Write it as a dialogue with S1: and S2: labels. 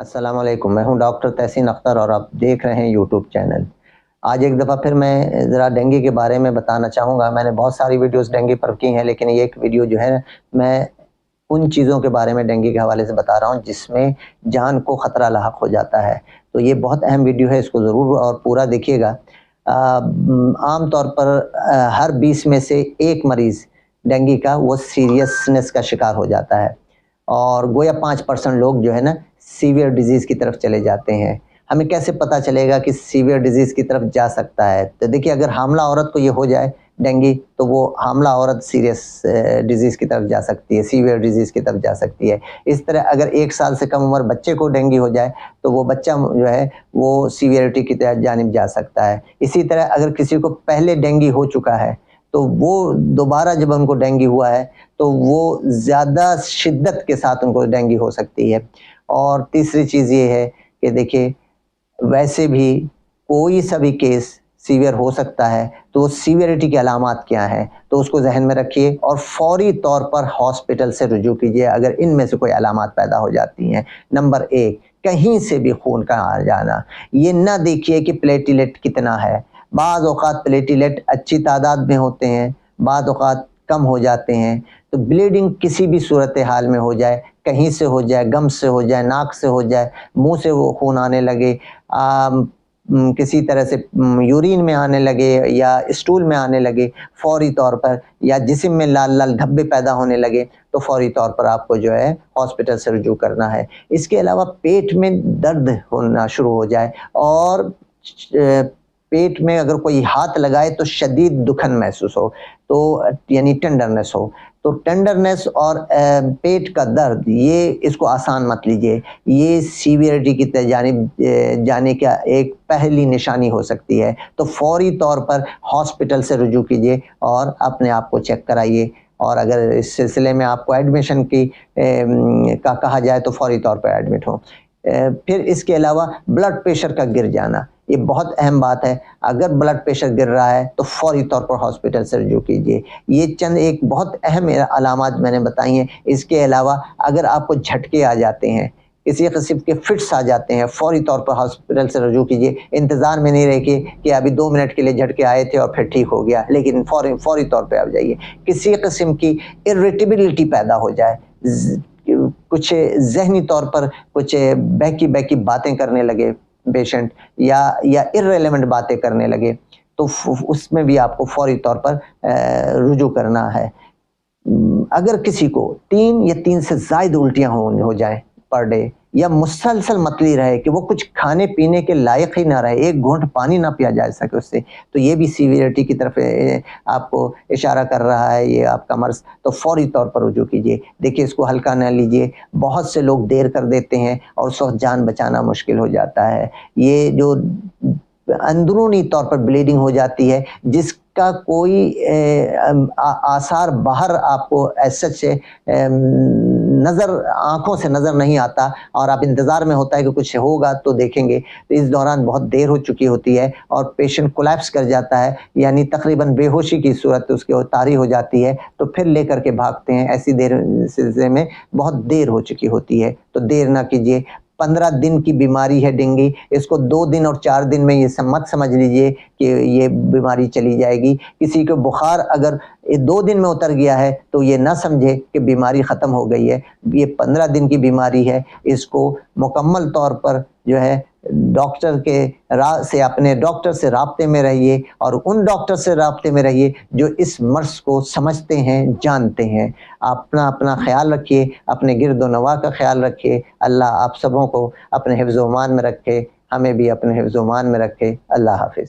S1: अस्सलाम वालेकुम, मैं हूं डॉक्टर तहसीन अख्तर और आप देख रहे हैं यूट्यूब चैनल। आज एक दफ़ा फिर मैं ज़रा डेंगू के बारे में बताना चाहूँगा। मैंने बहुत सारी वीडियोस डेंगू पर की हैं, लेकिन ये एक वीडियो जो है मैं उन चीज़ों के बारे में डेंगू के हवाले से बता रहा हूँ जिसमें जान को ख़तरा लाहक हो जाता है। तो ये बहुत अहम वीडियो है, इसको ज़रूर और पूरा देखिएगा। आम तौर पर हर 20 में से एक मरीज़ डेंगू का वो सीरियसनेस का शिकार हो जाता है और गोया 5% लोग जो है ना सीवियर डिजीज़ की तरफ चले जाते हैं। हमें कैसे पता चलेगा कि सीवियर डिजीज़ की तरफ जा सकता है? तो देखिए, अगर हामला औरत को ये हो जाए डेंगू, तो वो हामला औरत सीरियस डिजीज़ की तरफ जा सकती है, सीवियर डिजीज़ की तरफ जा सकती है। इस तरह अगर 1 साल से कम उम्र बच्चे को डेंगू हो जाए, तो वो बच्चा जो है वो सीवियरिटी की जानिब जा सकता है। इसी तरह अगर किसी को पहले डेंगू हो चुका है, तो वो दोबारा जब उनको डेंगू हुआ है, तो वो ज़्यादा शिद्दत के साथ उनको डेंगू हो सकती है। और तीसरी चीज़ ये है कि देखिए, वैसे भी कोई सा भी केस सीवियर हो सकता है, तो सीवियरिटी की अलामात क्या हैं, तो उसको जहन में रखिए और फौरी तौर पर हॉस्पिटल से रुजू कीजिए अगर इनमें से कोई अलामात पैदा हो जाती हैं। नंबर 1, कहीं से भी खून का आ जाना। ये ना देखिए कि प्लेटलेट कितना है। बाज़ औक़ात प्लेटलेट अच्छी तादाद में होते हैं, बाज़ औक़ात कम हो जाते हैं। तो ब्लीडिंग किसी भी सूरत हाल में हो जाए, कहीं से हो जाए, गम से हो जाए, नाक से हो जाए, मुंह से वो खून आने लगे, किसी तरह से यूरिन में आने लगे या स्टूल में आने लगे फौरी तौर पर, या जिस्म में लाल लाल धब्बे पैदा होने लगे, तो फौरी तौर पर आपको जो है हॉस्पिटल से रुजू करना है। इसके अलावा पेट में दर्द होना शुरू हो जाए और पेट में अगर कोई हाथ लगाए तो शदीद दुखन महसूस हो, तो यानी टेंडरनेस हो, तो टेंडरनेस और पेट का दर्द, ये इसको आसान मत लीजिए। ये सीवियरिटी की जानिब जाने का एक पहली निशानी हो सकती है। तो फौरी तौर पर हॉस्पिटल से रुजू कीजिए और अपने आप को चेक कराइए। और अगर इस सिलसिले में आपको एडमिशन की का कहा जाए तो फौरी तौर पर एडमिट हो। फिर इसके अलावा ब्लड प्रेशर का गिर जाना, ये बहुत अहम बात है। अगर ब्लड प्रेशर गिर रहा है तो फौरी तौर पर हॉस्पिटल से रुजू कीजिए। ये चंद एक बहुत अहम अलामात मैंने बताई हैं। इसके अलावा अगर आपको झटके आ जाते हैं, किसी किस्म के फिट्स आ जाते हैं, फौरी तौर पर हॉस्पिटल से रुजू कीजिए। इंतज़ार में नहीं रहिए कि अभी 2 मिनट के लिए झटके आए थे और फिर ठीक हो गया, लेकिन फौरी तौर पर आप जाइए। किसी किस्म की इरिटेबिलिटी पैदा हो जाए, कुछ ज़हनी तौर पर कुछ बहकी बातें करने लगे पेशेंट, या इर्रेलेवेंट बातें करने लगे, तो उसमें भी आपको फौरी तौर पर रुजू करना है। अगर किसी को 3 या 3 से ज़ायद उल्टियाँ हो जाए पर डे, या मुसलसल मतली रहे कि वो कुछ खाने पीने के लायक ही ना रहे, एक घूंट पानी ना पिया जा सके उससे, तो ये भी सीवियरिटी की तरफ आपको इशारा कर रहा है ये आपका मर्ज़। तो फौरी तौर पर रुजू कीजिए। देखिए, इसको हल्का ना लीजिए। बहुत से लोग देर कर देते हैं और उस वक्त जान बचाना मुश्किल हो जाता है। ये जो अंदरूनी तौर पर ब्लीडिंग हो जाती है, जिसका कोई आसार बाहर आपको ऐसे से नज़र, आँखों से नज़र नहीं आता और आप इंतज़ार में होता है कि कुछ होगा तो देखेंगे, तो इस दौरान बहुत देर हो चुकी होती है और पेशेंट कोलैप्स कर जाता है, यानी तकरीबन बेहोशी की सूरत उसकी तारी हो जाती है, तो फिर लेकर के भागते हैं। ऐसी देर सिलसिले में बहुत देर हो चुकी होती है, तो देर ना कीजिए। 15 दिन की बीमारी है डेंगू, इसको 2 दिन और 4 दिन में ये मत समझ लीजिए कि ये बीमारी चली जाएगी। किसी को बुखार अगर 2 दिन में उतर गया है तो ये ना समझे कि बीमारी ख़त्म हो गई है। ये 15 दिन की बीमारी है। इसको मुकम्मल तौर पर जो है डॉक्टर के अपने डॉक्टर से राब्ते में रहिए और उन डॉक्टर से राब्ते में रहिए जो इस मर्ज़ को समझते हैं, जानते हैं। अपना ख़्याल रखिए, अपने गिरदो नवा का ख़्याल रखिए। अल्लाह आप सबों को अपने हिफ्ज़-ओ-मान में रखे, हमें भी अपने हिफ्ज़-ओ-मान में रखे। अल्लाह हाफ़िज़।